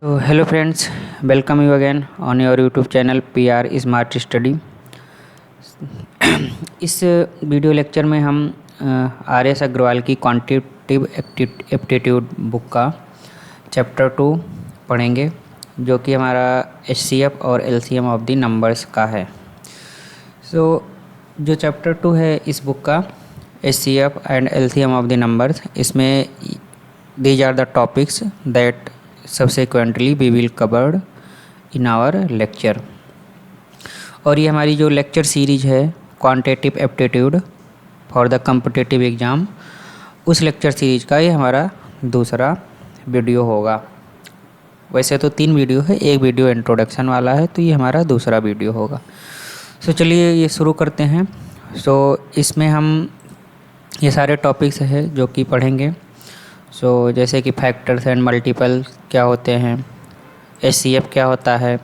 तो hello friends, welcome you again on your YouTube channel PR smart study. इस video lecture में हम RS Agarwal की क्वांटिटेटिव एप्टीट्यूड बुक का चैप्टर 2 पढ़ेंगे, जो कि हमारा HCF और LCM ऑफ द नंबर्स का है। जो चैप्टर 2 है इस बुक का, HCF and LCM of the numbers, इसमें these are the topics that subsequently we will covered in our lecture। और ये हमारी जो लेक्चर सीरीज है quantitative aptitude for the competitive exam, उस लेक्चर सीरीज का ये हमारा दूसरा वीडियो होगा। वैसे तो 3 वीडियो है, एक वीडियो इंट्रोडक्शन वाला है, तो ये हमारा दूसरा वीडियो होगा। चलिए ये शुरू करते हैं। इसमें हम ये सारे टॉपिक्स हैं जो कि पढ़ेंगे। जैसे कि फैक्टर्स एंड मल्टीपल क्या होते हैं, HCF क्या होता है,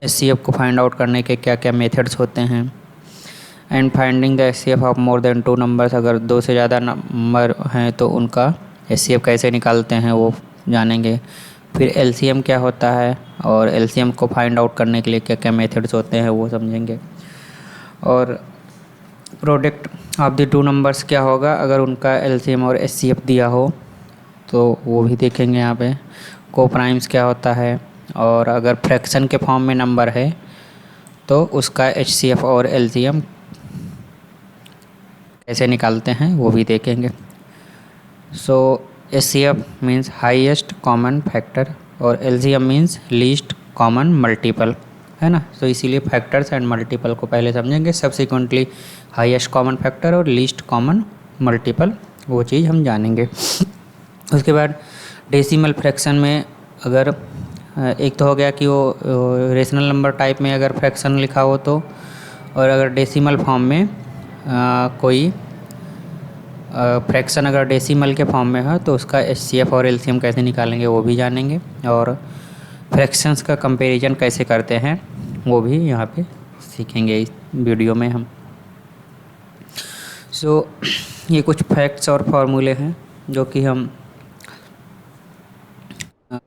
HCF को फाइंड आउट करने के क्या क्या मेथड्स होते हैं, and finding the HCF of more than 2 numbers, अगर 2 से ज़्यादा नंबर हैं तो उनका HCF कैसे निकालते हैं वो जानेंगे। फिर LCM क्या होता है और LCM को फाइंड आउट करने के लिए क्या क्या मेथड्स होते हैं वो समझेंगे। और प्रोडक्ट ऑफ द 2 नंबर्स क्या होगा अगर उनका LCM और HCF दिया हो, तो वो भी देखेंगे यहाँ पे। कोप्राइम्स क्या होता है, और अगर फ्रैक्शन के फॉर्म में नंबर है तो उसका HCF और LCM कैसे निकालते हैं वो भी देखेंगे। HCF means highest common factor और LCM means least common multiple, है ना। इसीलिए फैक्टर्स एंड मल्टीपल को पहले समझेंगे, सब्सिक्वेंटली हाईएस्ट कॉमन फैक्टर और लीस्ट कॉमन मल्टीपल वो चीज़ हम जानेंगे। उसके बाद डेसिमल फ्रैक्शन में अगर एक तो हो गया कि वो रेशनल नंबर टाइप में अगर फ्रैक्शन लिखा हो तो, और अगर डेसिमल फॉर्म में कोई फ्रैक्शन अगर डेसिमल के फॉर्म में है तो उसका HCF और LCM कैसे निकालेंगे वो भी जानेंगे। और फ्रैक्शंस का कंपैरिजन कैसे करते हैं वो भी यहाँ पे सीखेंगे इस वीडियो में हम। ये कुछ फैक्ट्स और फार्मूले हैं जो कि हम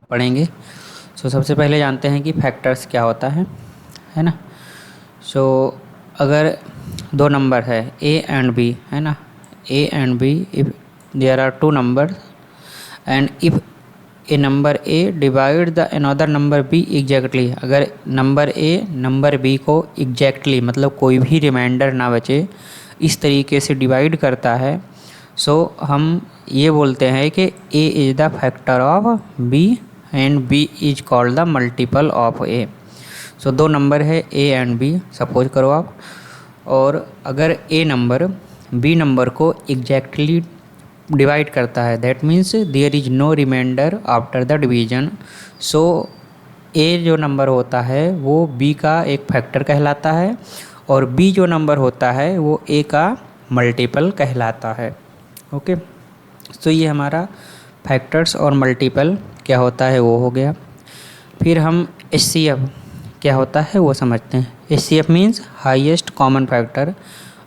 पढ़ेंगे। सबसे पहले जानते हैं कि फैक्टर्स क्या होता है ना। अगर 2 नंबर है A एंड B, है ना, A and B, if there are 2 number and if a number A divide the another number B exactly, अगर नंबर A नंबर B को एग्जैक्टली मतलब कोई भी रिमाइंडर ना बचे इस तरीके से डिवाइड करता है, हम ये बोलते हैं कि A is the factor of B and B is called the multiple of A। 2 number है A एंड B सपोज करो आप, और अगर A नंबर B नंबर को एग्जैक्टली डिवाइड करता है, that means there is no remainder after the division. A जो number होता है वो B का एक फैक्टर कहलाता है, और B जो नंबर होता है वो A का मल्टीपल कहलाता है। ओके, ये हमारा फैक्टर्स और मल्टीपल क्या होता है वो हो गया। फिर हम HCF क्या होता है वो समझते हैं। HCF means highest common factor,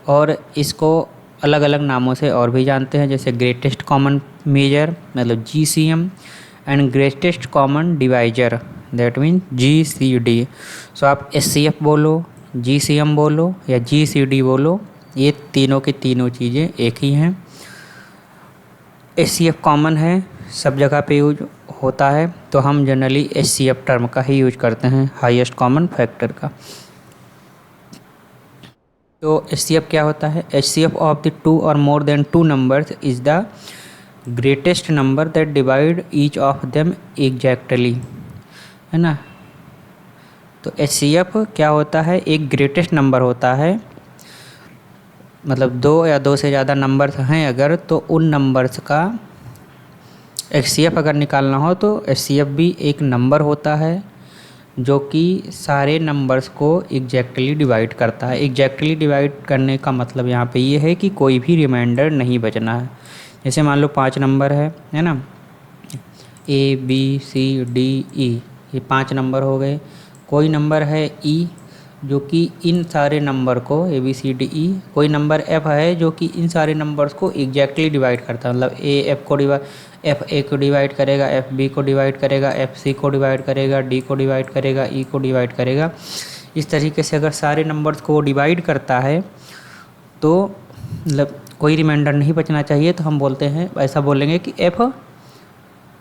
और इसको अलग अलग नामों से और भी जानते हैं, जैसे ग्रेटेस्ट कॉमन मेजर मतलब GCM and greatest common divisor that mean GCD। आप HCF बोलो, GCM बोलो या GCD बोलो, ये तीनों की तीनों चीज़ें एक ही हैं। HCF कॉमन है, सब जगह पे यूज होता है, तो हम जनरली HCF टर्म का ही यूज करते हैं, हाईएस्ट कॉमन फैक्टर का। HCF क्या होता है, HCF ऑफ द 2 और more than 2 numbers is the greatest number that divide each of them exactly, है ना। HCF क्या होता है, एक ग्रेटेस्ट नंबर होता है, मतलब 2 या 2 से ज़्यादा नंबर्स हैं अगर, तो उन नंबर्स का HCF अगर निकालना हो तो HCF भी एक नंबर होता है जो कि सारे नंबर्स को एग्जैक्टली डिवाइड करता है। एग्जैक्टली डिवाइड करने का मतलब यहाँ पे ये है कि कोई भी रिमाइंडर नहीं बचना है। जैसे मान लो 5 नंबर है ना, A B C D E, ये 5 नंबर हो गए। कोई नंबर है E जो कि इन सारे नंबर को A B C D E, कोई नंबर F है जो कि इन सारे नंबर्स को एग्जैक्टली डिवाइड करता है, मतलब A F को एफ ए को डिवाइड करेगा, एफ बी को डिवाइड करेगा, एफ सी को डिवाइड करेगा, डी को डिवाइड करेगा, ई को डिवाइड करेगा। इस तरीके से अगर सारे नंबर्स को डिवाइड करता है तो मतलब कोई रिमाइंडर नहीं बचना चाहिए, तो हम बोलते हैं, ऐसा बोलेंगे कि F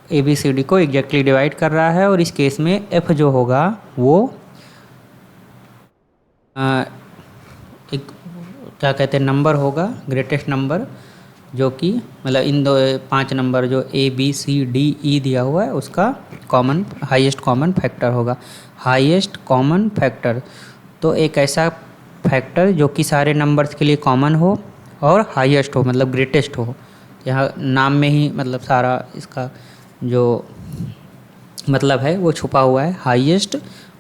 A B C D को एग्जैक्टली डिवाइड कर रहा है। और इस केस में एफ जो होगा वो एक क्या कहते हैं नंबर होगा, ग्रेटेस्ट नंबर, जो कि मतलब इन दो 5 नंबर जो ए बी सी डी ई दिया हुआ है उसका कॉमन हाईएस्ट कॉमन फैक्टर होगा। हाईएस्ट कॉमन फैक्टर तो एक ऐसा फैक्टर जो कि सारे नंबर्स के लिए कॉमन हो और हाईएस्ट हो, मतलब ग्रेटेस्ट हो। यहाँ नाम में ही मतलब सारा इसका जो मतलब है वो छुपा हुआ है, हाईएस्ट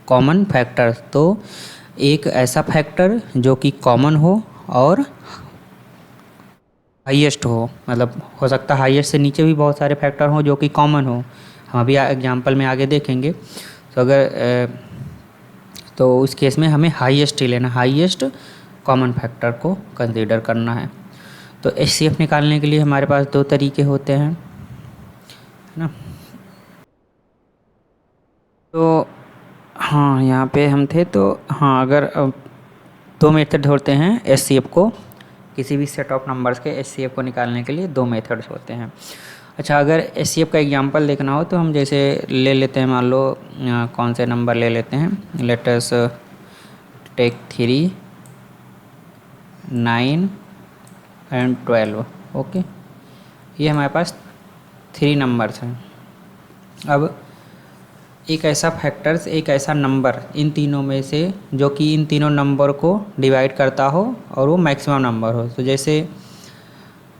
कॉमन फैक्टर। तो एक ऐसा फैक्टर जो कि कॉमन हो और हाईएस्ट हो, मतलब हो सकता है हाईएस्ट से नीचे भी बहुत सारे फैक्टर हों जो कि कॉमन हो, हम अभी एग्जांपल में आगे देखेंगे। तो अगर तो उस केस में हमें हाईएस्ट ही लेना, हाईएस्ट कॉमन फैक्टर को कंसीडर करना है। तो एचसीएफ निकालने के लिए हमारे पास 2 तरीके होते हैं, है ना। तो हाँ, यहाँ पे हम थे, तो हाँ, अगर 2 मेथड होते हैं एचसीएफ को, किसी भी सेट ऑफ नंबर्स के एचसीएफ को निकालने के लिए 2 मेथड्स होते हैं। अच्छा, अगर एचसीएफ का एग्जांपल देखना हो तो हम जैसे ले लेते हैं, मान लो कौन से नंबर ले लेते हैं, लेट अस टेक 3, 9 एंड 12। ओके, ये हमारे पास 3 नंबर्स हैं। अब एक ऐसा फैक्टर्स, एक ऐसा नंबर इन तीनों में से जो कि इन तीनों नंबर को डिवाइड करता हो और वो मैक्सिमम नंबर हो। तो जैसे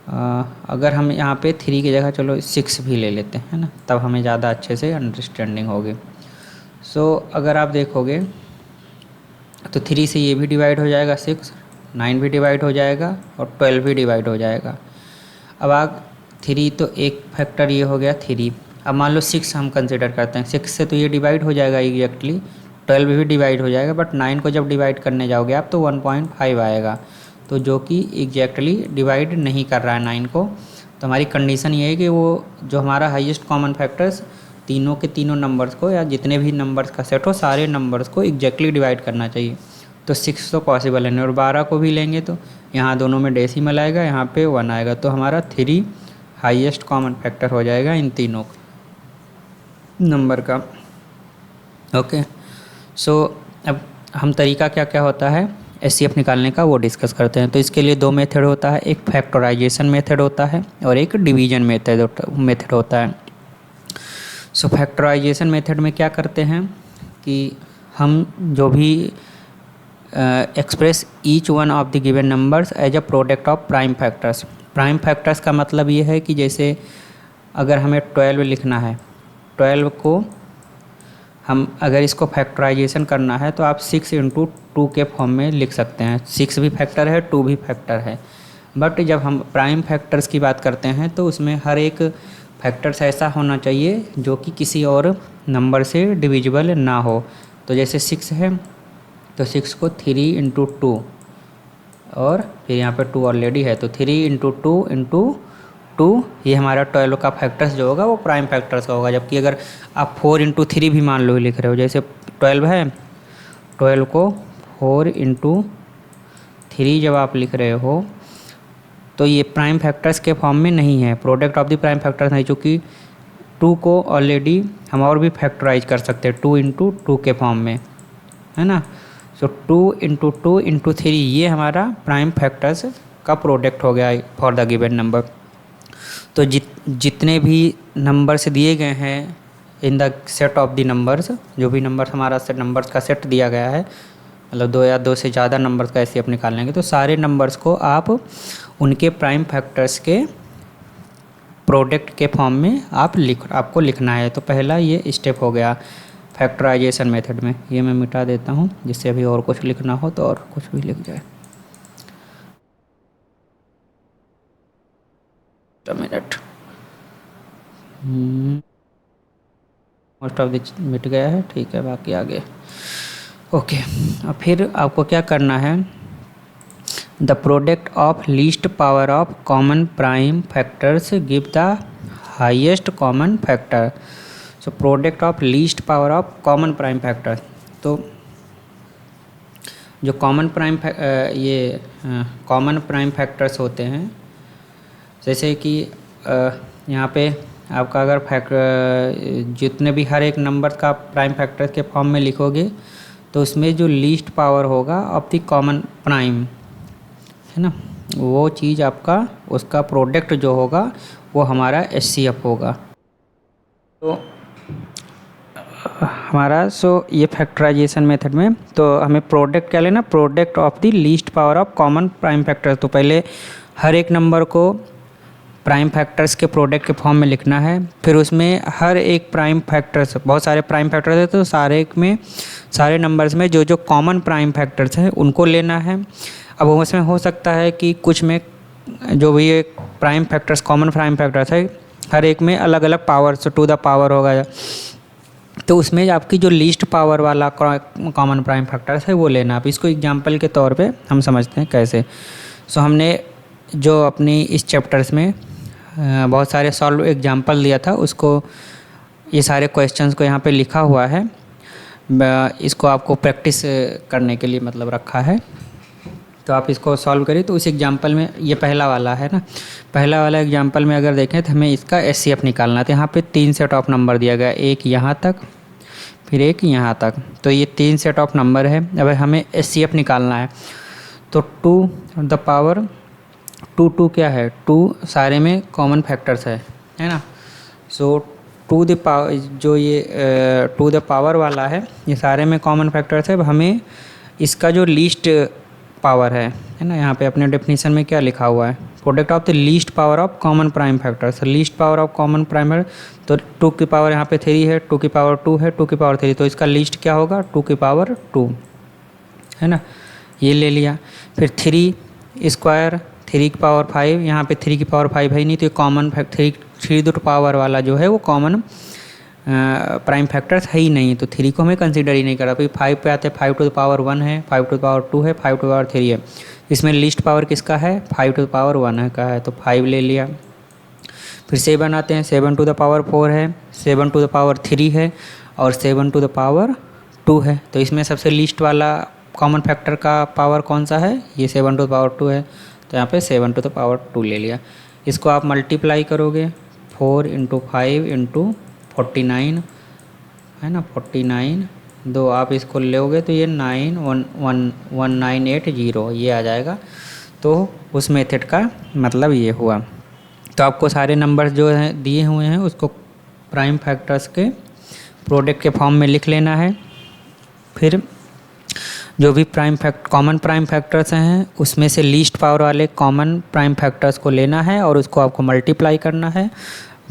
अगर हम यहाँ पे 3 की जगह चलो 6 भी ले लेते हैं ना, तब हमें ज़्यादा अच्छे से अंडरस्टैंडिंग होगी। सो अगर आप देखोगे तो 3 से ये भी डिवाइड हो जाएगा 6, 9 भी डिवाइड हो जाएगा और 12 भी डिवाइड हो जाएगा। अब आप 3 तो एक फैक्टर ये हो गया 3। अब मान लो 6 हम कंसिडर करते हैं, 6 से तो ये डिवाइड हो जाएगा एग्जैक्टली, 12 भी डिवाइड हो जाएगा, बट 9 को जब डिवाइड करने जाओगे आप तो 1.5 आएगा, तो जो कि एग्जैक्टली डिवाइड नहीं कर रहा है 9 को। तो हमारी कंडीशन ये है कि वो जो हमारा हाईएस्ट कॉमन फैक्टर्स तीनों के तीनों नंबर्स को, या जितने भी नंबर्स का सेट हो, सारे नंबर्स को एग्जैक्टली डिवाइड करना चाहिए। तो 6 तो पॉसिबल है नहीं, और 12 को भी लेंगे तो यहाँ दोनों में डेसिमल आएगा, यहाँ पे 1 आएगा, तो हमारा 3 हाईएस्ट कॉमन फैक्टर हो जाएगा इन तीनों नंबर का। ओके, सो अब हम तरीका क्या क्या होता है एचसीएफ निकालने का वो डिस्कस करते हैं। तो इसके लिए 2 मेथड होता है, एक फैक्टराइजेशन मेथड होता है और एक डिवीजन मेथड होता है। सो फैक्टराइजेशन मेथड में क्या करते हैं कि हम जो भी express each one of the given numbers as a product of prime factors. Prime factors का मतलब ये है कि जैसे अगर हमें 12 लिखना है, 12 को हम अगर इसको फैक्टराइजेशन करना है तो आप 6 × 2 के फॉर्म में लिख सकते हैं। 6 भी फैक्टर है, 2 भी फैक्टर है, बट जब हम प्राइम फैक्टर्स की बात करते हैं तो उसमें हर एक फैक्टर्स ऐसा होना चाहिए जो कि किसी और नंबर से डिविजिबल ना हो। तो जैसे 6 है तो 6 को 3 × 2, और फिर यहाँ पे 2 ऑलरेडी है तो 3 × 2 × 2, ये हमारा 12 का फैक्टर्स जो होगा वो प्राइम फैक्टर्स का होगा। जबकि अगर आप 4 × 3 भी मान लो लिख रहे हो, जैसे 12 है, 12 को 4 × 3 जब आप लिख रहे हो तो ये प्राइम फैक्टर्स के फॉर्म में नहीं है, product of the prime factors नहीं, चूँकि 2 को ऑलरेडी हम और भी फैक्टराइज कर सकते हैं 2 × 2 के फॉर्म में, है ना। सो 2 × 2 × 3 ये हमारा प्राइम फैक्टर्स का प्रोडक्ट हो गया फॉर द गिवन नंबर। तो जितने भी नंबर्स दिए गए हैं in the set of the numbers, जो भी नंबर हमारा सेट नंबर्स का सेट दिया गया है, मतलब 2 या 2 से ज़्यादा नंबर्स का ऐसे आप निकाल लेंगे, तो सारे नंबर्स को आप उनके प्राइम फैक्टर्स के प्रोडक्ट के फॉर्म में आपको लिखना है। तो पहला ये स्टेप हो गया फैक्टराइजेशन मेथड में। ये मैं मिटा देता हूँ जिससे अभी और कुछ लिखना हो तो और कुछ भी लिख जाए। मिनट मोस्ट ऑफ द मिट गया है, ठीक है, बाकी आगे। ओके, अब फिर आपको क्या करना है, the product of least power of common prime factors give the highest common factor. So product of least power of common prime factor. तो जो कॉमन प्राइम फैक्टर्स होते हैं, जैसे कि यहाँ पे आपका अगर जितने भी हर एक नंबर का प्राइम फैक्टर के फॉर्म में लिखोगे तो उसमें जो लीस्ट पावर होगा ऑफ द कॉमन प्राइम है ना, वो चीज़ आपका उसका प्रोडक्ट जो होगा वो हमारा HCF होगा। तो हमारा ये फैक्टराइजेशन मेथड में तो हमें प्रोडक्ट क्या लेना, product of the least power of common prime factor. तो पहले हर एक नंबर को प्राइम फैक्टर्स के प्रोडक्ट के फॉर्म में लिखना है, फिर उसमें हर एक प्राइम फैक्टर्स, बहुत सारे प्राइम फैक्टर्स हैं तो सारे नंबर्स में जो जो कॉमन प्राइम फैक्टर्स हैं उनको लेना है। अब उसमें हो सकता है कि कुछ में जो भी एक prime factors common prime factors है हर एक में अलग अलग पावर्स टू द पावर होगा, तो उसमें आपकी जो लीस्ट पावर वाला कॉमन प्राइम फैक्टर्स है वो लेना। आप इसको एग्जांपल के तौर पे हम समझते हैं कैसे। हमने जो अपनी इस चैप्टर्स में बहुत सारे सॉल्व एग्जांपल दिया था, उसको ये सारे क्वेश्चंस को यहाँ पे लिखा हुआ है, इसको आपको प्रैक्टिस करने के लिए मतलब रखा है। तो आप इसको सॉल्व करिए। तो उस एग्जांपल में ये पहला वाला है ना, पहला वाला एग्जांपल में अगर देखें तो हमें इसका HCF निकालना है। तो यहाँ पे 3 सेट ऑफ नंबर दिया गया, एक यहाँ तक फिर एक यहाँ तक, तो ये 3 सेट ऑफ नंबर है। अब हमें HCF निकालना है तो 2 द पावर 2 क्या है, 2 सारे में कॉमन फैक्टर्स है ना। सो 2 द पावर जो ये 2 द पावर वाला है ये सारे में कॉमन फैक्टर्स है। अब हमें इसका जो लीस्ट पावर है ना, यहाँ पे अपने डेफिनेशन में क्या लिखा हुआ है, product of the least power of common prime factors. Least power of common prime है तो 2 की पावर यहाँ पे 3 है, 2 की पावर 2 है, 2 की पावर 3, तो इसका लीस्ट क्या होगा 2 की पावर 2 है ना, ये ले लिया। फिर 3 स्क्वायर 3 की पावर 5, यहाँ पे 3 की पावर 5 है नहीं तो कॉमन 3 द पावर वाला जो है वो कॉमन प्राइम फैक्टर्स है ही नहीं, तो 3 को हमें कंसीडर ही नहीं करा। फिर 5 पे आते हैं, 5 टू द पावर 1 है, 5 टू द पावर 2 है, 5 टू द पावर 3 है। इसमें लीस्ट पावर किसका है, 5 टू द पावर 1 का है, तो 5 ले लिया। फिर 7 आते हैं, 7 टू द पावर 4 है, 7 टू द पावर 3 है और 7 टू द पावर 2 है। तो इसमें सबसे लीस्ट वाला कॉमन फैक्टर का पावर कौन सा है, ये 7 टू द पावर 2 है, तो यहाँ पे 7 टू द पावर 2 ले लिया। इसको आप मल्टीप्लाई करोगे 4 × 5 × 49 है ना, 49 दो आप इसको लोगे तो ये 91980 ये आ जाएगा। तो उस मेथड का मतलब ये हुआ। तो आपको सारे नंबर्स जो हैं दिए हुए हैं उसको प्राइम फैक्टर्स के प्रोडक्ट के फॉर्म में लिख लेना है। फिर जो भी कॉमन प्राइम फैक्टर्स हैं उसमें से लीस्ट पावर वाले कॉमन प्राइम फैक्टर्स को लेना है और उसको आपको मल्टीप्लाई करना है।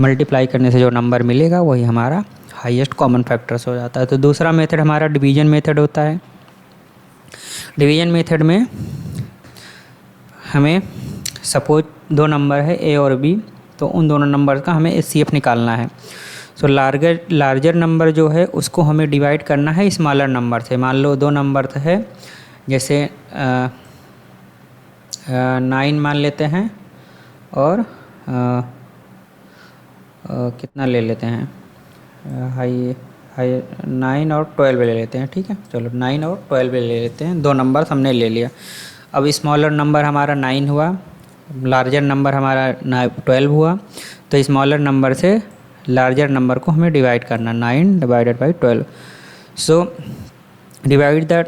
मल्टीप्लाई करने से जो नंबर मिलेगा वही हमारा हाईएस्ट कॉमन फैक्टर्स हो जाता है। तो दूसरा मेथड हमारा डिवीजन मेथड होता है। डिवीजन मेथड में हमें सपोज 2 नंबर है A और B, तो उन दोनों नंबर का हमें HCF निकालना है। सो लार्जर नंबर जो है उसको हमें डिवाइड करना है स्मॉलर नंबर से। मान लो 2 नंबर है, जैसे 9 मान लेते हैं और कितना ले लेते हैं, हाई 9 और 12 ले लेते हैं, ठीक है। चलो 9 और 12 ले लेते हैं, 2 नंबर हमने ले लिया। अब स्मॉलर नंबर हमारा 9 हुआ, लार्जर नंबर हमारा 12 हुआ, तो स्मॉलर नंबर से लार्जर नंबर को हमें डिवाइड करना, 9 divided by 12। So divide the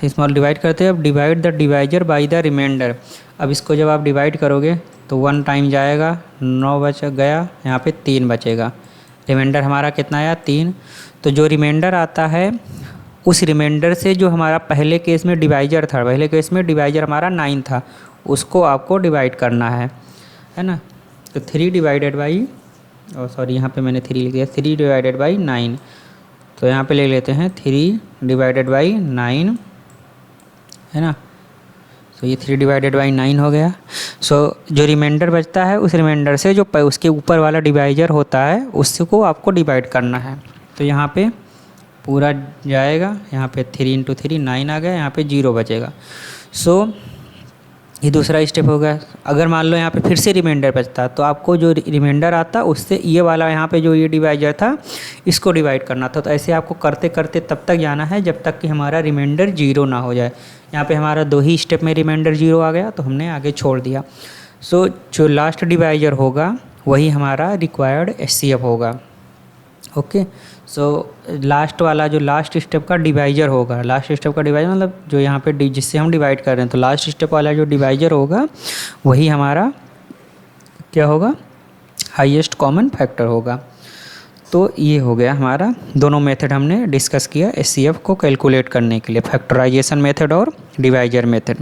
small divide करते हैं। अब divide the divisor by the remainder. अब इसको जब आप डिवाइड करोगे तो 1 टाइम जाएगा, 9 बच गया, यहाँ पे 3 बचेगा। रिमाइंडर हमारा कितना आया 3। तो जो रिमाइंडर आता है उस रिमाइंडर से जो हमारा पहले केस में डिवाइजर था, पहले केस में डिवाइजर हमारा 9 था, उसको आपको डिवाइड करना है ना। तो 3 डिवाइडेड बाई सॉरी यहाँ पे मैंने 3 लिख दिया, 3 डिवाइडेड बाई 9। तो यहाँ पे ले लेते हैं 3 डिवाइडेड बाई 9 है ना। तो ये 3 डिवाइडेड बाई 9 हो गया। सो जो रिमाइंडर बचता है उस रिमाइंडर से जो उसके ऊपर वाला डिवाइजर होता है उसको आपको डिवाइड करना है। तो यहाँ पे पूरा जाएगा, यहाँ पे 3 × 3 9 आ गया, यहाँ पे 0 बचेगा। सो ये दूसरा स्टेप हो गया। अगर मान लो यहाँ पे फिर से रिमाइंडर बचता तो आपको जो रिमाइंडर आता उससे ये वाला यहाँ पे जो ये डिवाइजर था इसको डिवाइड करना था। तो ऐसे आपको करते करते तब तक जाना है जब तक कि हमारा रिमाइंडर 0 ना हो जाए। यहाँ पे हमारा 2 ही स्टेप में रिमाइंडर 0 आ गया तो हमने आगे छोड़ दिया। सो जो लास्ट डिवाइजर होगा वही हमारा रिक्वायर्ड HCF होगा। ओके, सो लास्ट वाला जो लास्ट स्टेप का डिवाइजर होगा, लास्ट स्टेप का डिवाइजर मतलब जो यहाँ पे जिससे हम डिवाइड कर रहे हैं, तो लास्ट स्टेप वाला जो डिवाइजर होगा वही हमारा क्या होगा, हाईएस्ट कॉमन फैक्टर होगा। तो ये हो गया हमारा, दोनों मेथड हमने डिस्कस किया HCF को कैलकुलेट करने के लिए, फैक्टराइजेशन मेथड और डिवाइजर मेथड।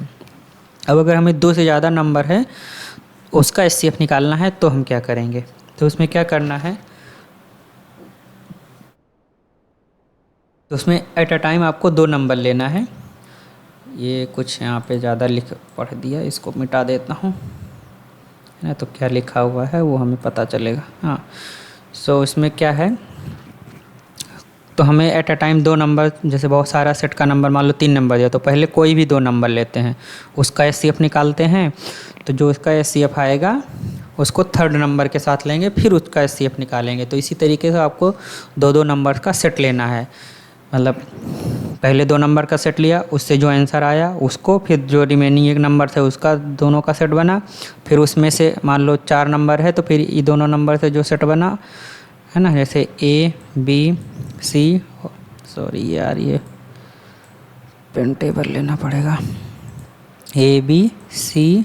अब अगर हमें 2 से ज़्यादा नंबर है उसका HCF निकालना है तो हम क्या करेंगे, तो उसमें क्या करना है, तो उसमें एट अ टाइम आपको 2 नंबर लेना है। ये कुछ यहाँ पे ज़्यादा पढ़ दिया, इसको मिटा देता हूँ, है ना, तो क्या लिखा हुआ है वो हमें पता चलेगा। हाँ, सो इसमें क्या है, तो हमें एट अ टाइम 2 नंबर, जैसे बहुत सारा सेट का नंबर मान लो 3 नंबर दिया, तो पहले कोई भी 2 नंबर लेते हैं, उसका HCF निकालते हैं। तो जो इसका HCF आएगा उसको थर्ड नंबर के साथ लेंगे, फिर उसका HCF निकालेंगे। तो इसी तरीके से आपको 2-2 नंबर का सेट लेना है। मतलब पहले 2 नंबर का सेट लिया, उससे जो आंसर आया उसको, फिर जो रिमेनिंग 1 नंबर थे उसका दोनों का सेट बना, फिर उसमें से मान लो 4 नंबर है तो फिर ये दोनों नंबर से जो सेट बना, है ना, जैसे A B C, सॉरी यार ये पेन टेबल लेना पड़ेगा, A B C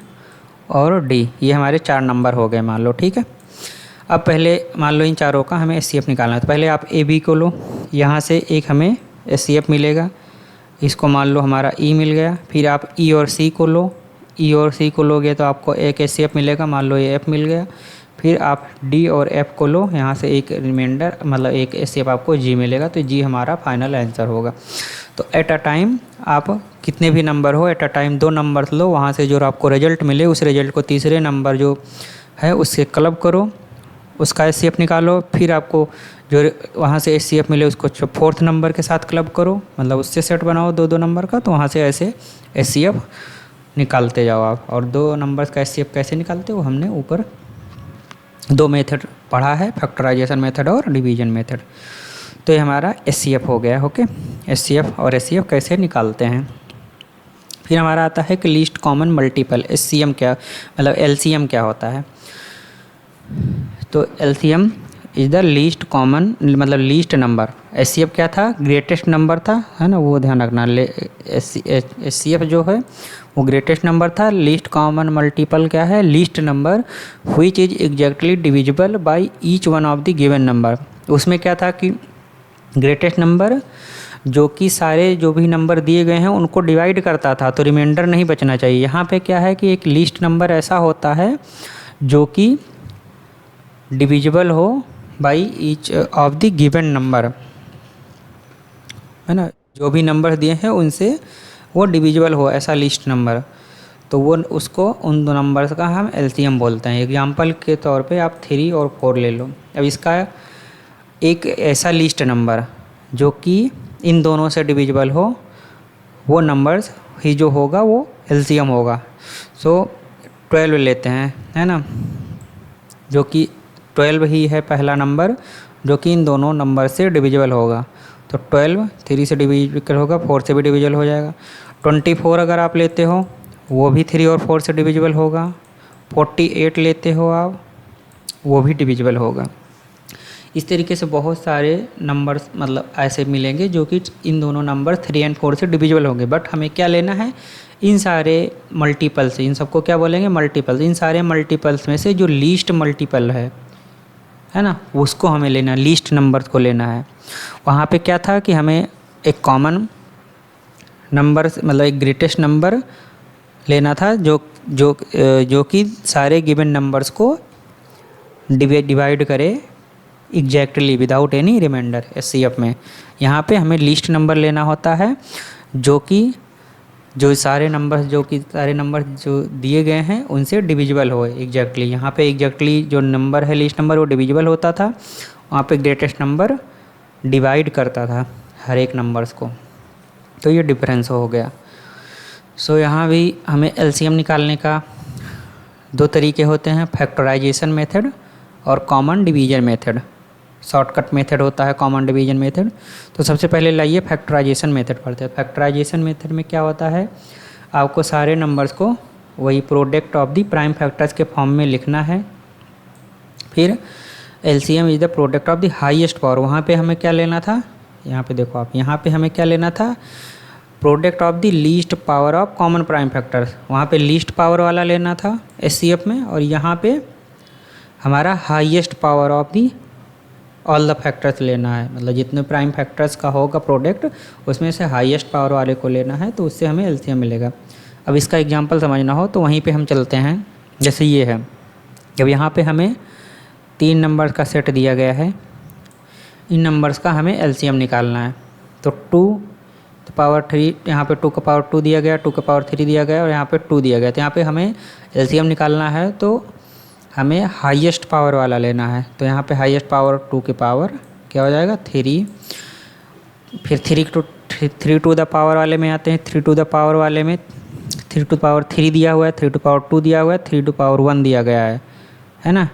और D, ये हमारे 4 नंबर हो गए मान लो, ठीक है। अब पहले मान लो इन चारों का हमें HCF निकालना है, तो पहले आप A B को लो, यहाँ से एक हमें HCF मिलेगा, इसको मान लो हमारा E मिल गया। फिर आप E और C को लो, E और C को लोगे तो आपको एक HCF मिलेगा, मान लो ये F मिल गया। फिर आप D और F को लो, यहाँ से एक रिमाइंडर मतलब एक HCF आपको G मिलेगा, तो G हमारा फाइनल आंसर होगा। तो एट अ टाइम आप कितने भी नंबर हो, एट अ टाइम 2 नंबर लो, वहाँ से जो आपको रिजल्ट मिले उस रिजल्ट को तीसरे नंबर जो है उससे क्लब करो, उसका HCF निकालो। फिर आपको जो वहाँ से HCF मिले उसको 4th नंबर के साथ क्लब करो, मतलब उससे सेट बनाओ 2-2 नंबर का, तो वहाँ से ऐसे HCF निकालते जाओ आप। और 2 नंबर्स का HCF कैसे निकालते हो, हमने ऊपर 2 मेथड पढ़ा है, फैक्टराइजेशन मेथड और डिवीजन मेथड। तो ये हमारा HCF हो गया। ओके, HCF और HCF कैसे निकालते हैं। फिर हमारा आता है कि लीस्ट कॉमन मल्टीपल, SCM क्या मतलब LCM क्या होता है। तो LCM is the least common मतलब लीस्ट नंबर। HCF क्या था, ग्रेटेस्ट नंबर था, है ना, वो ध्यान रखना। HCF जो है वो ग्रेटेस्ट नंबर था। लीस्ट कॉमन मल्टीपल क्या है, least number which is exactly divisible by each one of the given number. उसमें क्या था कि ग्रेटेस्ट नंबर जो कि सारे जो भी नंबर दिए गए हैं उनको डिवाइड करता था, तो रिमाइंडर नहीं बचना चाहिए। यहाँ पे क्या है कि एक लीस्ट नंबर ऐसा होता है जो कि डिविजिबल हो by each of the given number, है ना, जो भी नंबर दिए हैं उनसे वो डिविजिबल हो, ऐसा लिस्ट नंबर। तो वो उसको उन 2 नंबर्स का हम LCM बोलते हैं। एग्जाम्पल के तौर पे आप 3 और 4 ले लो। अब इसका एक ऐसा लिस्ट नंबर जो कि इन दोनों से डिविजिबल हो, वो नंबर्स ही जो होगा वो LCM होगा। सो 12 लेते हैं, है ना, जो कि 12 ही है पहला नंबर जो कि इन दोनों नंबर से डिविजिबल होगा। तो 12 3 से डिविजिबल होगा, 4 से भी डिविजिबल हो जाएगा। 24 अगर आप लेते हो वो भी 3 और 4 से डिविजिबल होगा। 48 लेते हो आप, वो भी डिविजिबल होगा। इस तरीके से बहुत सारे नंबर्स मतलब ऐसे मिलेंगे जो कि इन दोनों नंबर 3 और 4 से डिविजिबल होंगे। बट हमें क्या लेना है, इन सारे मल्टीपल्स, इन सबको क्या बोलेंगे, मल्टीपल्स। इन सारे मल्टीपल्स में से जो लीस्ट मल्टीपल है ना, उसको हमें लेना, लीस्ट नंबर को लेना है। वहाँ पे क्या था कि हमें एक कॉमन नंबर मतलब एक ग्रेटेस्ट नंबर लेना था जो कि सारे गिवन नंबर्स को डिवाइड करे exactly without any remainder. HCF में यहाँ पे हमें लीस्ट नंबर लेना होता है जो सारे नंबर जो दिए गए हैं उनसे डिविजिबल हो एग्जैक्टली। यहाँ पे एग्जैक्टली जो नंबर है लीस्ट नंबर वो डिविजिबल होता था, वहाँ पे ग्रेटेस्ट नंबर डिवाइड करता था हर एक नंबर्स को। तो ये डिफरेंस हो गया। सो यहाँ भी हमें एलसीएम निकालने का दो तरीके होते हैं, फैक्टराइजेशन मेथड और common division method. Shortcut method होता है कॉमन डिवीजन मेथड। तो सबसे पहले लाइए फैक्टराइजेशन मेथड पढ़ते हैं। फैक्टराइजेशन मेथड में क्या होता है, आपको सारे नंबर्स को वही product of the prime factors के फॉर्म में लिखना है। फिर LCM is the product of the highest power. वहाँ पे हमें क्या लेना था, यहाँ पे देखो आप, यहाँ पे हमें क्या लेना था, product of the least power of common prime factors. वहाँ पे लीस्ट पावर वाला लेना था एचसीएफ में, और यहाँ पे हमारा highest power of the all the factors लेना है। मतलब जितने प्राइम फैक्टर्स का होगा प्रोडक्ट, उसमें से हाईएस्ट पावर वाले को लेना है, तो उससे हमें एलसीएम मिलेगा। अब इसका एग्जांपल समझना हो तो वहीं पे हम चलते हैं। जैसे ये है, जब यहाँ पे हमें 3 नंबर्स का सेट दिया गया है, इन नंबर्स का हमें एलसीएम निकालना है। तो 2 पावर 3, यहाँ पे 2 का पावर 2 दिया गया, 2 का पावर 3 दिया गया, और यहाँ पे 2 दिया गया। तो यहाँ पे हमें एलसीएम निकालना है, तो हमें हाईएस्ट पावर वाला लेना है। तो यहाँ पे हाईएस्ट पावर 2 के पावर क्या हो जाएगा 3। फिर 3 टू द पावर वाले में आते हैं। 3 टू द पावर वाले में 3 टू पावर 3 दिया हुआ है, 3 टू पावर 2 दिया हुआ है, 3 टू पावर 1 दिया गया है ना।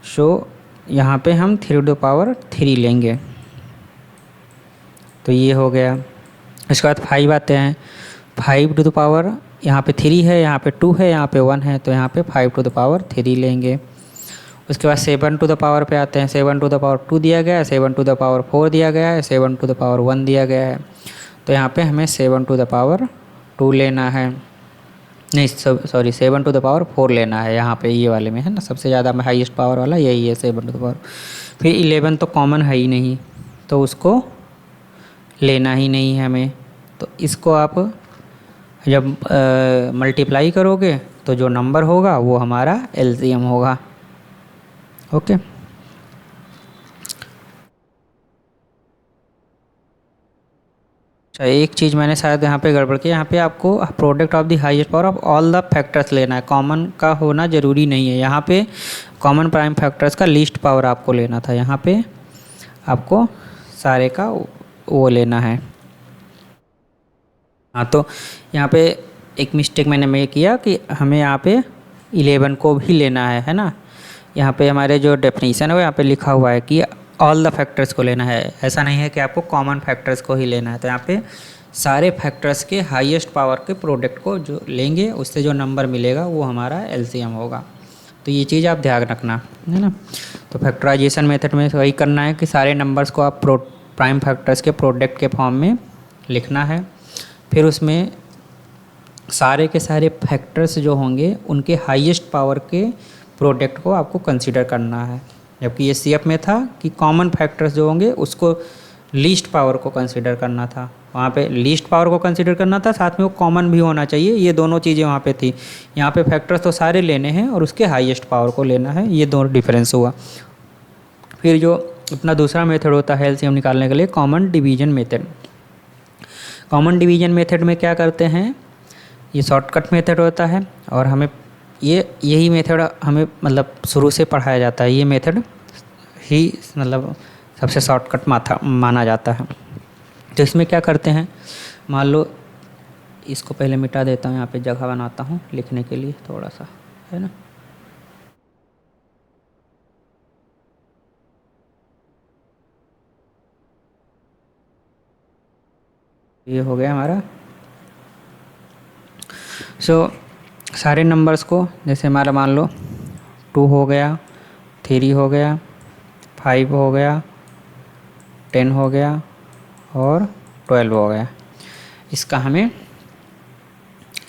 सो यहाँ पे हम 3 टू पावर 3 लेंगे, तो ये हो गया। इसके बाद 5 आते हैं। 5 टू द पावर, यहाँ पे 3 है, यहाँ पे 2 है, यहाँ पे 1 है, तो यहाँ पे 5 टू द पावर 3 लेंगे। उसके बाद 7 टू द पावर पे आते हैं। 7 टू द पावर 2 दिया गया है, 7 टू द पावर 4 दिया गया है, 7 टू द पावर 1 दिया गया है, तो यहाँ पे हमें 7 टू द पावर 2 लेना है। नहीं सॉरी 7 टू द पावर 4 लेना है, यहाँ पे ये वाले में है ना, सबसे ज़्यादा में हाईएस्ट पावर वाला यही है 7 टू द पावर। फिर 11 तो कॉमन है ही नहीं, तो उसको लेना ही नहीं है हमें। तो इसको आप जब मल्टीप्लाई करोगे तो जो नंबर होगा वो हमारा एलसीएम होगा। ओके, अच्छा एक चीज़ मैंने शायद यहाँ पे गड़बड़ की। यहाँ पे आपको product of the highest power of all the factors लेना है, कॉमन का होना ज़रूरी नहीं है। यहाँ पे कॉमन प्राइम फैक्टर्स का लीस्ट पावर आपको लेना था, यहाँ पे आपको सारे का वो लेना है। हाँ, तो यहाँ पे एक मिस्टेक मैंने किया कि हमें यहाँ पे 11 को भी लेना है ना। यहाँ पे हमारे जो डेफिनेशन है वो यहाँ पे लिखा हुआ है कि ऑल द फैक्टर्स को लेना है, ऐसा नहीं है कि आपको कॉमन फैक्टर्स को ही लेना है। तो यहाँ पे सारे फैक्टर्स के हाईएस्ट पावर के प्रोडक्ट को जो लेंगे, उससे जो नंबर मिलेगा वो हमारा एलसीएम होगा। तो ये चीज़ आप ध्यान रखना है ना। तो फैक्टराइजेशन मेथड में वही करना है कि सारे नंबर्स को आप प्राइम फैक्टर्स के प्रोडक्ट के फॉर्म में लिखना है। फिर उसमें सारे के सारे फैक्टर्स जो होंगे उनके हाईएस्ट पावर के प्रोडक्ट को आपको कंसीडर करना है। जबकि ये सीएफ में था कि कॉमन फैक्टर्स जो होंगे उसको लीस्ट पावर को कंसीडर करना था। वहाँ पे लीस्ट पावर को कंसीडर करना था, साथ में वो कॉमन भी होना चाहिए। ये दोनों चीज़ें वहाँ पे थी। यहाँ पे फैक्टर्स तो सारे लेने हैं और उसके हाईएस्ट पावर को लेना है, ये दोनों डिफरेंस हुआ। फिर जो अपना दूसरा मेथड होता है एलसीएम निकालने के लिए, common division method. Common division method में क्या करते हैं, ये शॉर्टकट मेथड होता है और हमें यही मेथड हमें मतलब शुरू से पढ़ाया जाता है। ये मेथड ही मतलब सबसे शॉर्टकट माना जाता है। तो इसमें क्या करते हैं, मान लो इसको पहले मिटा देता हूँ, यहाँ पे जगह बनाता हूँ लिखने के लिए थोड़ा सा, है ना। ये हो गया हमारा। सारे नंबर्स को जैसे हमारा मान लो 2 हो गया, 3 हो गया, 5 हो गया, 10 हो गया और 12 हो गया, इसका हमें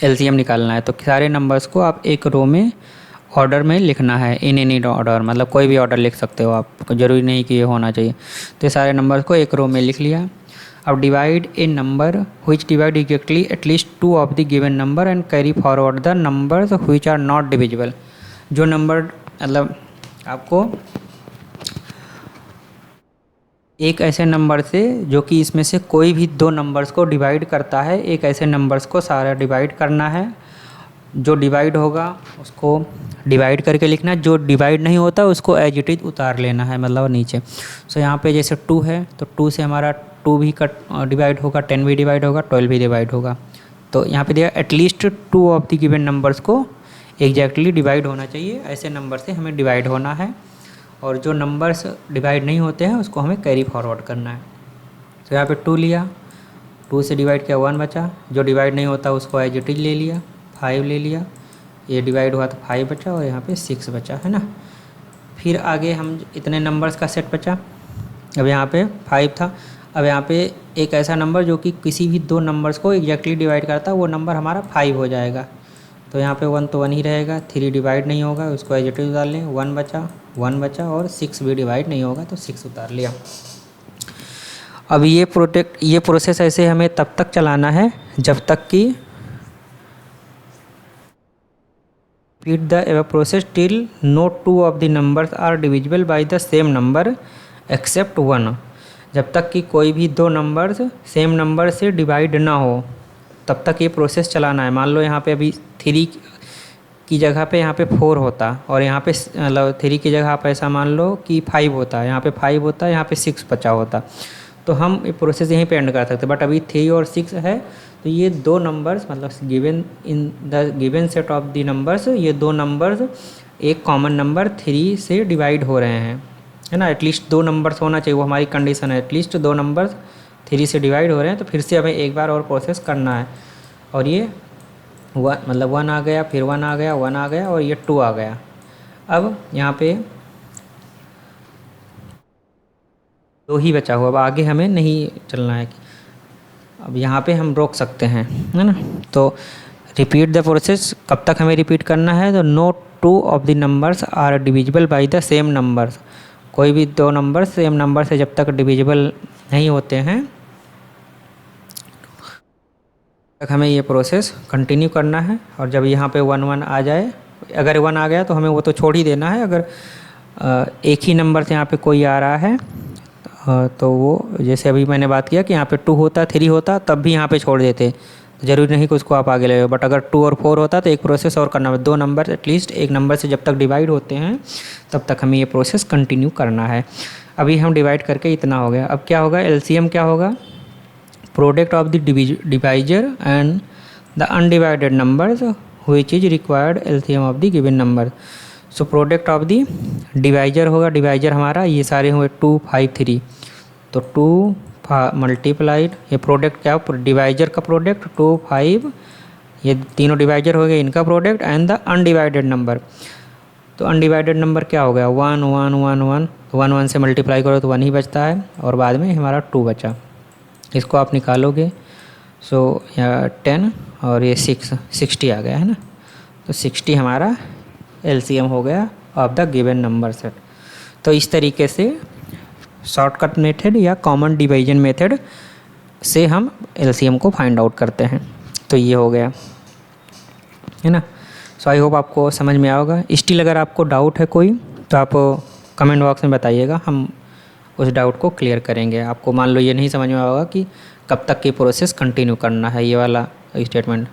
एलसीएम निकालना है। तो सारे नंबर्स को आप एक रो में ऑर्डर में लिखना है, इन एनी ऑर्डर, मतलब कोई भी ऑर्डर लिख सकते हो आप, ज़रूरी नहीं कि ये होना चाहिए। तो सारे नंबर्स को एक रो में लिख लिया। अब divide A number which divide exactly at least 2 of the given number and carry forward the numbers which are not divisible। जो नंबर मतलब आपको एक ऐसे नंबर से जो कि इसमें से कोई भी 2 नंबर्स को डिवाइड करता है, एक ऐसे नंबर्स को सारा डिवाइड करना है। जो डिवाइड होगा उसको डिवाइड करके लिखना है, जो डिवाइड नहीं होता उसको एज इट इज उतार लेना है, मतलब नीचे। सो यहाँ पे जैसे 2 है तो 2 से हमारा 2 भी डिवाइड होगा, 10 भी डिवाइड होगा, 12 भी डिवाइड होगा। तो यहाँ पे दिया at least 2 of the given numbers को एग्जैक्टली डिवाइड होना चाहिए, ऐसे नंबर से हमें डिवाइड होना है, और जो नंबर्स डिवाइड नहीं होते हैं उसको हमें कैरी फॉरवर्ड करना है। तो यहाँ पे 2 लिया, 2 से डिवाइड किया 1 बचा, जो डिवाइड नहीं होता उसको एज इट इज ले लिया, 5 ले लिया, ये डिवाइड हुआ तो 5 बचा, और यहाँ पे 6 बचा, है ना। फिर आगे हम इतने नंबर्स का सेट बचा। अब यहाँ पे 5 था, अब यहाँ पे एक ऐसा नंबर जो कि किसी भी 2 नंबर्स को एग्जैक्टली डिवाइड करता है, वो नंबर हमारा 5 हो जाएगा। तो यहाँ पे 1 तो 1 ही रहेगा, 3 डिवाइड नहीं होगा, उसको एज इट इज उतार लें, 1 बचा, और 6 भी डिवाइड नहीं होगा तो 6 उतार लिया। अब ये प्रोसेस ऐसे हमें तब तक चलाना है जब तक कि repeat the above process till no 2 of the numbers are divisible by the same number except 1। जब तक कि कोई भी 2 नंबर्स सेम नंबर से डिवाइड ना हो तब तक ये प्रोसेस चलाना है। मान लो यहाँ पे अभी 3 की जगह पे यहाँ पे 4 होता, और यहाँ पे मतलब 3 की जगह आप ऐसा मान लो कि 5 होता, यहाँ पे 5 होता, यहाँ पे 6 बचा होता, तो हम ये प्रोसेस यहीं पे एंड कर सकते। बट अभी 3 और 6 है, तो ये 2 नंबर्स मतलब given in the given set of the numbers, ये 2 नंबर्स एक कॉमन नंबर 3 से डिवाइड हो रहे हैं, है ना। एटलीस्ट 2 नंबर्स होना चाहिए, वो हमारी कंडीशन है, एटलीस्ट 2 नंबर्स 3 से डिवाइड हो रहे हैं। तो फिर से हमें एक बार और प्रोसेस करना है, और ये मतलब 1 आ गया, फिर 1 आ गया, 1 आ गया, और ये 2 आ गया। अब यहाँ पे 2 ही बचा हुआ, अब आगे हमें नहीं चलना है। अब यहाँ पे हम रोक सकते हैं, है ना। तो रिपीट द प्रोसेस कब तक हमें रिपीट करना है, तो no 2 of the numbers are divisible by the same numbers. कोई भी 2 नंबर सेम नंबर से जब तक डिविजिबल नहीं होते हैं तक हमें ये प्रोसेस कंटिन्यू करना है। और जब यहाँ पे 1 1 आ जाए, अगर 1 आ गया तो हमें वो तो छोड़ ही देना है। अगर एक ही नंबर से यहाँ पे कोई आ रहा है तो वो, जैसे अभी मैंने बात किया कि यहाँ पे 2 होता, 3 होता, तब भी यहाँ पे छोड़ देते, तो ज़रूरी नहीं कि उसको आप आगे ले। बट अगर 2 और 4 होता तो एक प्रोसेस और करना है। 2 नंबर एटलीस्ट एक नंबर से जब तक डिवाइड होते हैं तब तक हमें ये प्रोसेस कंटिन्यू करना है। अभी हम डिवाइड करके इतना हो गया। अब क्या होगा, एलसीएम क्या होगा, product of the divisor and the undivided numbers which is required LCM of the given number. So product of the divisor होगा, डिवाइजर हमारा ये सारे हुए 2 5 3, तो 2 मल्टीप्लाइड, ये प्रोडक्ट क्या है, डिवाइजर का प्रोडक्ट 2 5, ये तीनों डिवाइजर हो गए, इनका product and the undivided number. तो अनडिवाइडेड नंबर क्या हो गया, 1 1 1 1, तो 1 1 से मल्टीप्लाई करो तो 1 ही बचता है, और बाद में हमारा 2 बचा, इसको आप निकालोगे। सो 10 और ये 6 60 आ गया, है ना। तो 60 हमारा एलसीएम हो गया of the given number set. तो इस तरीके से शॉर्टकट मेथड या कॉमन डिवीजन मेथड से हम एलसीएम को फाइंड आउट करते हैं। तो ये हो गया, है ना। सो आई होप आपको समझ में आओगा। स्टिल अगर आपको डाउट है कोई तो आप कमेंट बॉक्स में बताइएगा, हम उस डाउट को क्लियर करेंगे। आपको मान लो ये नहीं समझ में आएगा कि कब तक ये प्रोसेस कंटिन्यू करना है, ये वाला स्टेटमेंट,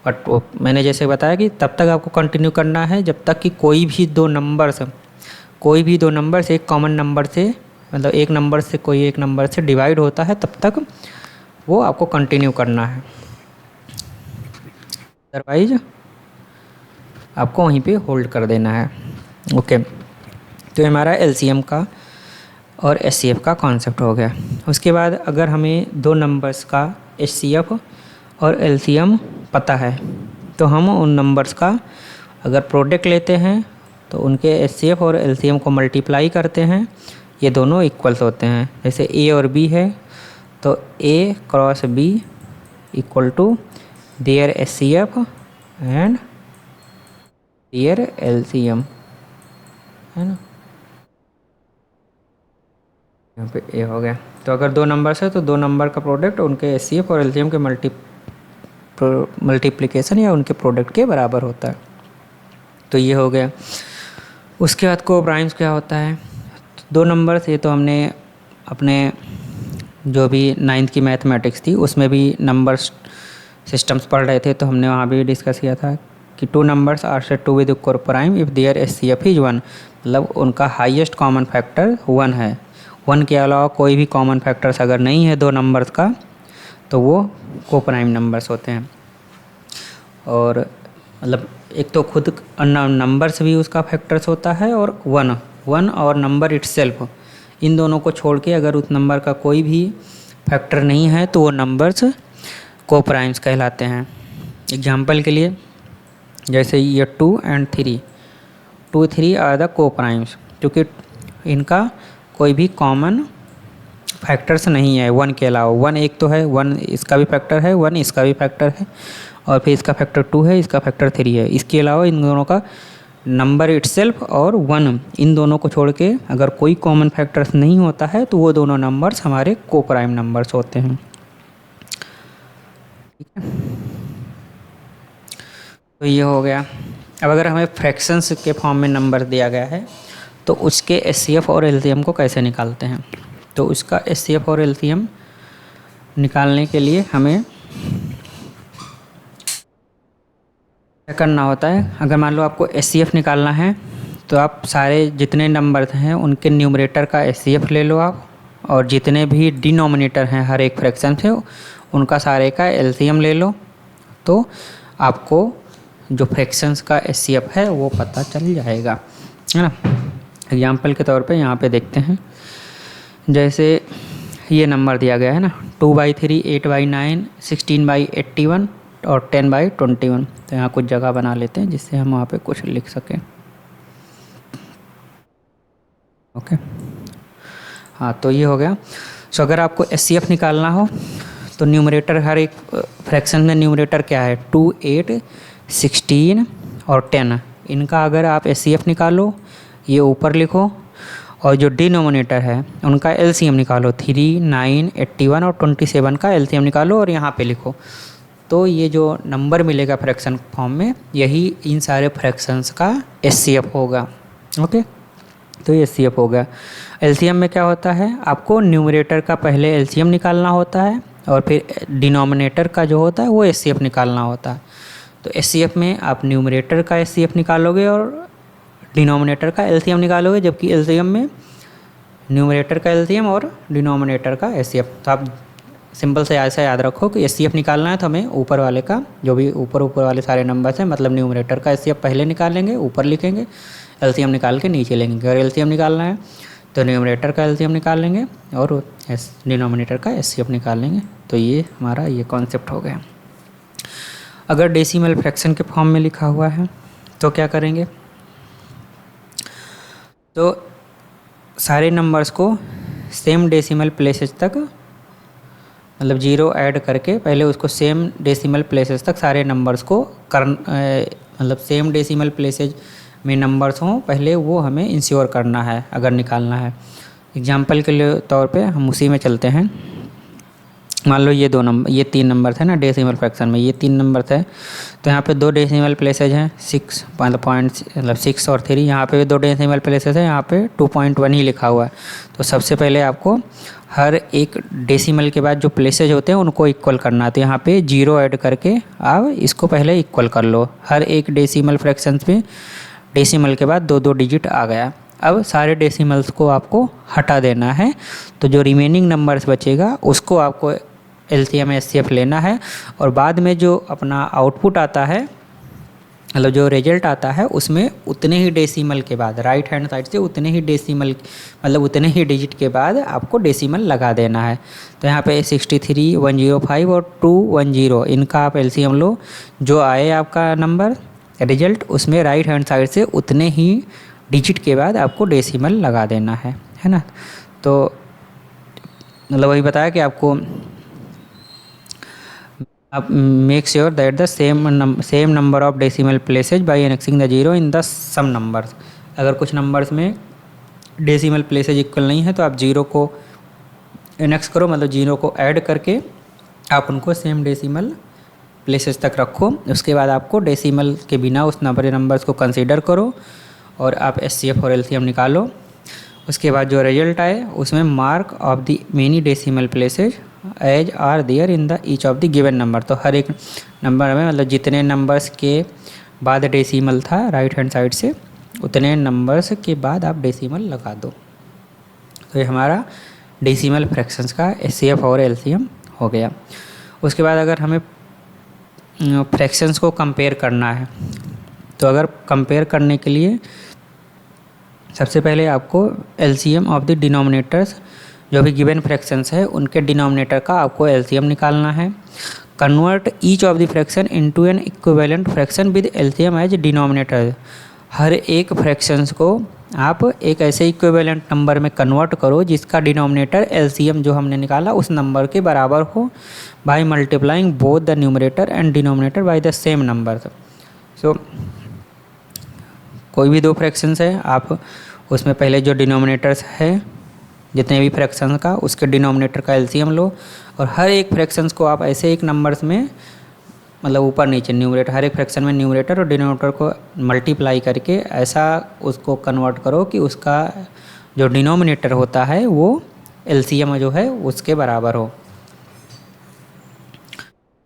बट मैंने जैसे बताया कि तब तक आपको कंटिन्यू करना है जब तक कि कोई भी दो नंबर्स एक कॉमन नंबर से, मतलब एक नंबर से कोई एक नंबर से डिवाइड होता है, तब तक वो आपको कंटिन्यू करना है, अदरवाइज आपको वहीं पे होल्ड कर देना है। ओके, तो हमारा एलसीएम का और एचसीएफ का कॉन्सेप्ट हो गया। उसके बाद अगर हमें दो नंबर्स का एचसीएफ और एलसीएम पता है तो हम उन नंबर्स का अगर प्रोडक्ट लेते हैं तो उनके एचसीएफ और एलसीएम को मल्टीप्लाई करते हैं, ये दोनों इक्वल्स होते हैं। जैसे ए और बी है तो a cross b equal to their HCF and their LCM, है ना। यहाँ पे ए हो गया। तो अगर दो नंबर्स है तो दो नंबर का प्रोडक्ट उनके एचसीएफ और एलसीएम के मल्टीप्लिकेशन या उनके प्रोडक्ट के बराबर होता है। तो ये हो गया। उसके बाद को प्राइम्स क्या होता है, तो दो नंबर्स, ये तो हमने अपने जो भी 9th की मैथमेटिक्स थी उसमें भी नंबर्स सिस्टम्स पढ़ रहे थे, तो हमने वहाँ भी डिस्कस किया था कि two numbers are said to with equal prime if their HCF is 1, मतलब उनका हाईएस्ट कॉमन फैक्टर 1 है। 1 के अलावा कोई भी कॉमन फैक्टर्स अगर नहीं है दो नंबर्स का तो वो को प्राइम नंबर्स होते हैं। और मतलब एक तो खुद नंबर्स भी उसका फैक्टर्स होता है और वन और नंबर इटसेल्फ, इन दोनों को छोड़ के अगर उस नंबर का कोई भी फैक्टर नहीं है तो वो नंबर्स कोप्राइम्स कहलाते हैं। एग्जाम्पल के लिए जैसे ये 2 and 3, 2 3 आर द कोप्राइम्स, क्योंकि इनका कोई भी कॉमन फैक्टर्स नहीं है 1 के अलावा। 1 एक तो है, 1 इसका भी फैक्टर है, 1 इसका भी फैक्टर है, और फिर इसका फैक्टर 2 है, इसका फैक्टर 3 है। इसके अलावा इन दोनों का नंबर इटसेल्फ और 1, इन दोनों को छोड़ के अगर कोई कॉमन फैक्टर्स नहीं होता है तो वो दोनों नंबर्स हमारे कोप्राइम नंबर्स होते हैं। ठीक है, तो ये हो गया। अब अगर हमें फ्रैक्शंस के फॉर्म में नंबर दिया गया है तो उसके एचसीएफ और एलसीएम को कैसे निकालते हैं। तो उसका एचसीएफ और एलसीएम निकालने के लिए हमें क्या करना होता है। अगर मान लो आपको एचसीएफ निकालना है तो आप सारे जितने नंबर हैं उनके न्यूमरेटर का एचसीएफ ले लो आप, और जितने भी डिनोमिनेटर हैं हर एक फ्रैक्शन से उनका सारे का एलसीएम ले लो, तो आपको जो फ्रैक्शंस का एचसीएफ है वो पता चल जाएगा, है ना। एग्जाम्पल के तौर पे यहाँ पे देखते हैं, जैसे ये नंबर दिया गया है ना 2/3, 8/9, 16/81 और 10/21। तो यहाँ कुछ जगह बना लेते हैं जिससे हम वहाँ पे कुछ लिख सकें। ओके, हाँ तो ये हो गया। सो अगर आपको एचसीएफ निकालना हो तो न्यूमरेटर हर एक फ्रैक्शन में न्यूमरेटर क्या है 2, 8, 16 और 10, इनका अगर आप एचसीएफ निकालो ये ऊपर लिखो, और जो डिनोमिनेटर है उनका एलसीएम निकालो 3, 9, 81 और 27 का एलसीएम निकालो और यहाँ पे लिखो। तो ये जो नंबर मिलेगा फ्रैक्शन फॉर्म में यही इन सारे फ्रैक्शंस का एचसीएफ होगा। ओके, तो ये एचसीएफ हो गया। एलसीएम में क्या होता है, आपको न्यूमरेटर का पहले एलसीएम निकालना होता है और फिर डिनोमिनेटर का जो होता है वो एचसीएफ निकालना होता है। तो एचसीएफ में आप न्यूमरेटर का एचसीएफ निकालोगे और डिनोमिनेटर का एलसीएम निकालोगे, जबकि एलसीएम में न्यूमरेटर का एलसीएम और डिनोमिनेटर का एचसीएफ। तो आप सिंपल से ऐसा याद रखो कि एचसीएफ निकालना है तो हमें ऊपर वाले का जो भी ऊपर वाले सारे नंबर्स हैं मतलब न्यूमरेटर का एचसीएफ पहले निकालेंगे, ऊपर लिखेंगे, एलसीएम निकाल के नीचे लेंगे। अगर एलसीएम निकालना है तो न्यूमरेटर का एलसीएम निकाल लेंगे और डिनोमिनेटर का एचसीएफ निकाल लेंगे। तो ये हमारा ये कॉन्सेप्ट हो गया। अगर डेसिमल फ्रैक्शन के फॉर्म में लिखा हुआ है तो क्या करेंगे, तो सारे नंबर्स को सेम डेसिमल प्लेसेस तक मतलब 0 ऐड करके पहले उसको सेम डेसिमल प्लेसेस तक सारे नंबर्स को मतलब सेम डेसिमल प्लेसेस में नंबर्स हों पहले वो हमें इंश्योर करना है अगर निकालना है। एग्जांपल के लिए तौर पे हम उसी में चलते हैं। मान लो ये 3 नंबर थे ना डेसिमल फ्रैक्शन में, ये 3 नंबर थे तो यहाँ पे 2 डेसिमल प्लेसेज हैं 6 मतलब 6 और 3। यहाँ पे भी 2 डेसिमल प्लेसेज हैं, यहाँ पे 2.1 ही लिखा हुआ है। तो सबसे पहले आपको हर एक डेसिमल के बाद जो प्लेसेज होते हैं उनको इक्वल करना है। तो यहाँ पे 0 ऐड करके आप इसको पहले इक्वल कर लो। हर एक डेसिमल फ्रैक्शन पे डेसिमल के बाद 2-2 डिजिट आ गया। अब सारे डेसिमल्स को आपको हटा देना है, तो जो रिमेनिंग नंबर्स बचेगा उसको आपको एलसीएम एचसीएफ लेना है और बाद में जो अपना आउटपुट आता है मतलब जो रिजल्ट आता है उसमें उतने ही डेसिमल के बाद राइट हैंड साइड से उतने ही डेसिमल मतलब उतने ही डिजिट के बाद आपको डेसिमल लगा देना है। तो यहाँ पे 63, 105 और 210 इनका आप एलसीएम लो, जो आए आपका नंबर रिजल्ट उसमें राइट हैंड साइड से उतने ही डिजिट के बाद आपको डेसिमल लगा देना है ना। तो मतलब वही बताया कि आपको आप make sure that the same number of decimal places by annexing the 0 in the some numbers. अगर कुछ नंबर्स में डेसिमल प्लेसेज इक्वल नहीं है तो आप 0 को एनेक्स करो, मतलब 0 को ऐड करके आप उनको सेम डेसिमल प्लेसेज तक रखो। उसके बाद आपको डेसिमल के बिना उस नंबर्स को कंसीडर करो और आप एचसीएफ और एलसीएम निकालो। उसके बाद जो रिजल्ट आए उसमें mark off the many decimal places as are there in the each of the given number. तो हर एक नंबर में मतलब जितने नंबर्स के बाद डेसिमल था राइट हैंड साइड से उतने नंबर्स के बाद आप डेसिमल लगा दो। तो ये हमारा डेसिमल फ्रैक्शंस का एचसीएफ और एलसीएम हो गया। उसके बाद अगर हमें फ्रैक्शंस को कंपेयर करना है। तो अगर कंपेयर करने के लिए सबसे पहले आपको एलसीएम ऑफ द डिनोमिनेटर्स, जो भी गिवन फ्रैक्शंस है उनके डिनोमिनेटर का आपको एलसीएम निकालना है। Convert each of the fraction into an equivalent fraction with LCM as denominator. हर एक फ्रैक्शंस को आप एक ऐसे इक्विवेलेंट नंबर में कन्वर्ट करो जिसका डिनोमिनेटर एलसीएम जो हमने निकाला उस नंबर के बराबर हो, by multiplying both the numerator and denominator by the same number. So कोई भी दो फ्रैक्शंस है, आप उसमें पहले जो डिनोमिनेटर्स है जितने भी फ्रैक्शंस का उसके डिनोमिनेटर का एलसीएम लो, और हर एक फ्रैक्शंस को आप ऐसे एक नंबर्स में मतलब ऊपर नीचे न्यूमरेटर, हर एक फ्रैक्शन में न्यूमरेटर और डिनोमिनेटर को मल्टीप्लाई करके ऐसा उसको कन्वर्ट करो कि उसका जो डिनोमिनेटर होता है वो एलसीएम जो है उसके बराबर हो।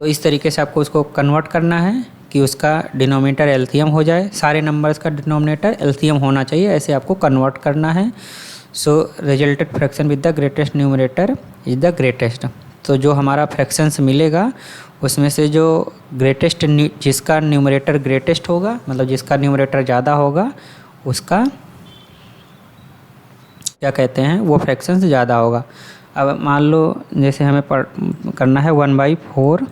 तो इस तरीके से आपको उसको कन्वर्ट करना है कि उसका डिनोमिनेटर एलसीएम हो जाए, सारे नंबर्स का डिनोमिनेटर एलसीएम होना चाहिए, ऐसे आपको कन्वर्ट करना है। So resulted fraction with the greatest numerator is the greatest. तो जो हमारा फ्रैक्शंस मिलेगा उसमें से जो ग्रेटेस्ट, जिसका न्यूमरेटर ग्रेटेस्ट होगा, मतलब जिसका न्यूमरेटर ज़्यादा होगा उसका क्या कहते हैं, वो फ्रैक्शंस ज़्यादा होगा। अब मान लो जैसे हमें करना है 1/4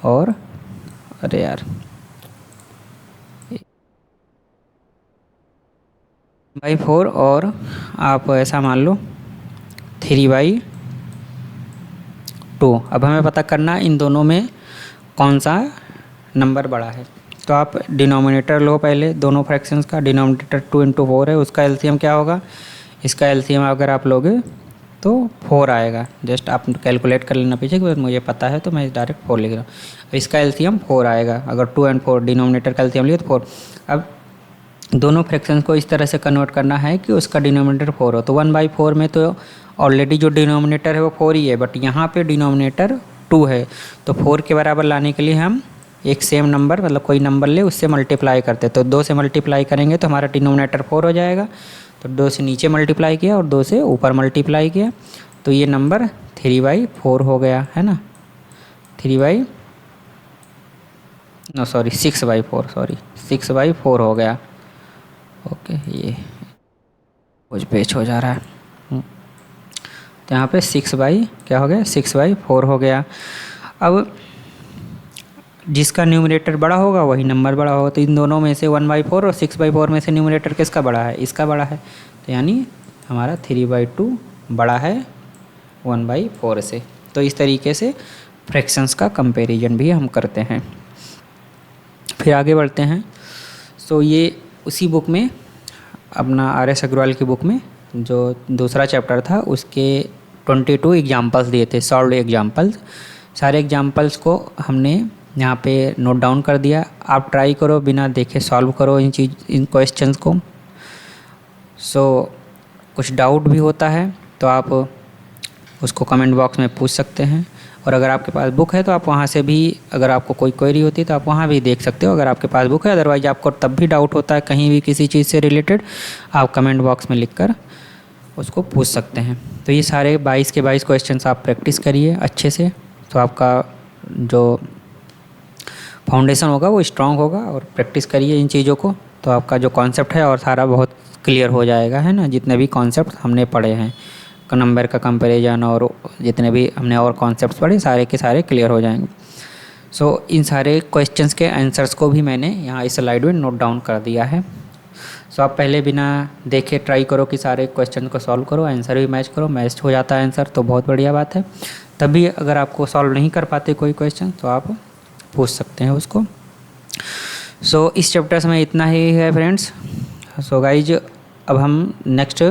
और अरे यार 1/4 और आप ऐसा मान लो 3/2। अब हमें पता करना इन दोनों में कौन सा नंबर बड़ा है। तो आप डिनोमिनेटर लो पहले दोनों फ्रैक्शंस का, डिनोमिनेटर 2 × 4 है, उसका एलसीएम क्या होगा, इसका एलसीएम अगर आप लोगे तो 4 आएगा। जस्ट आप कैलकुलेट कर लेना पीछे, क्योंकि मुझे पता है तो मैं डायरेक्ट 4 लिख रहा हूँ। इसका एलसीएम 4 आएगा, अगर 2 और 4 डिनोमिनेटर का एलसीएम लिए तो 4। अब दोनों फ्रैक्शंस को इस तरह से कन्वर्ट करना है कि उसका डिनोमिनेटर 4 हो। तो 1/4 में तो ऑलरेडी जो डिनोमिनेटर है वो 4 ही है, बट यहाँ पे डिनोमिनेटर 2 है, तो 4 के बराबर लाने के लिए हम एक सेम नंबर मतलब कोई नंबर ले उससे मल्टीप्लाई करते। तो 2 से मल्टीप्लाई करेंगे तो हमारा डिनोमिनेटर 4 हो जाएगा। तो 2 से नीचे मल्टीप्लाई किया और 2 से ऊपर मल्टीप्लाई किया, तो ये नंबर 3/4 हो गया है ना। 6/4 हो गया। ओके, ये कुछ पेच हो जा रहा है। तो यहाँ पे 6/4 हो गया। अब जिसका न्यूमरेटर बड़ा होगा वही नंबर बड़ा होगा। तो इन दोनों में से 1/4 और 6/4 में से न्यूमरेटर किसका बड़ा है, इसका बड़ा है। तो यानी हमारा 3/2 बड़ा है 1/4 से। तो इस तरीके से फ्रैक्शंस का कंपैरिजन भी हम करते हैं। फिर आगे बढ़ते हैं। सो ये उसी बुक में, अपना RS अग्रवाल की बुक में जो दूसरा चैप्टर था उसके 22 एग्जाम्पल्स दिए थे, सॉल्व एग्जाम्पल्स। सारे एग्जाम्पल्स को हमने यहाँ पे नोट डाउन कर दिया। आप ट्राई करो, बिना देखे सॉल्व करो इन क्वेश्चंस को। सो कुछ डाउट भी होता है तो आप उसको कमेंट बॉक्स में पूछ सकते हैं, और अगर आपके पास बुक है तो आप वहाँ से भी, अगर आपको कोई क्वेरी होती है तो आप वहाँ भी देख सकते हो अगर आपके पास बुक है। अदरवाइज आपको तब भी डाउट होता है कहीं भी किसी चीज़ से रिलेटेड, आप कमेंट बॉक्स में लिखकर उसको पूछ सकते हैं। तो ये सारे 22 के 22 क्वेश्चंस आप प्रैक्टिस करिए अच्छे से, तो आपका जो फाउंडेशन होगा वो स्ट्रांग होगा। और प्रैक्टिस करिए इन चीज़ों को, तो आपका जो कॉन्सेप्ट है और सारा बहुत क्लियर हो जाएगा, है ना। जितने भी कॉन्सेप्ट हमने पढ़े हैं, नंबर का कंपैरिजन और जितने भी हमने और कॉन्सेप्ट्स पढ़े, सारे के सारे क्लियर हो जाएंगे। सो इन सारे क्वेश्चंस के आंसर्स को भी मैंने यहाँ इस स्लाइड में नोट डाउन कर दिया है। सो आप पहले बिना देखे ट्राई करो कि सारे क्वेश्चन को सॉल्व करो, आंसर भी मैच करो। मैच हो जाता है आंसर तो बहुत बढ़िया बात है। तभी अगर आपको सॉल्व नहीं कर पाते कोई क्वेश्चन तो आप पूछ सकते हैं उसको। सो इस चैप्टर्स में इतना ही है फ्रेंड्स। सो गाइज, अब हम नेक्स्ट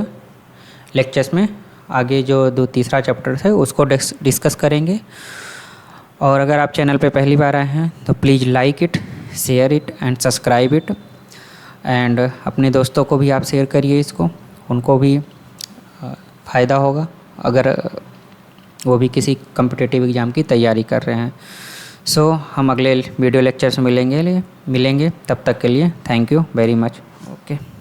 लेक्चर्स में आगे जो तीसरा चैप्टर है उसको डिस्कस करेंगे। और अगर आप चैनल पे पहली बार आए हैं तो please like it, share it and subscribe it. And अपने दोस्तों को भी आप शेयर करिए इसको, उनको भी फ़ायदा होगा अगर वो भी किसी कॉम्पिटिटिव एग्ज़ाम की तैयारी कर रहे हैं। सो हम अगले वीडियो लेक्चर्स में मिलेंगे। तब तक के लिए thank you very much. Okay.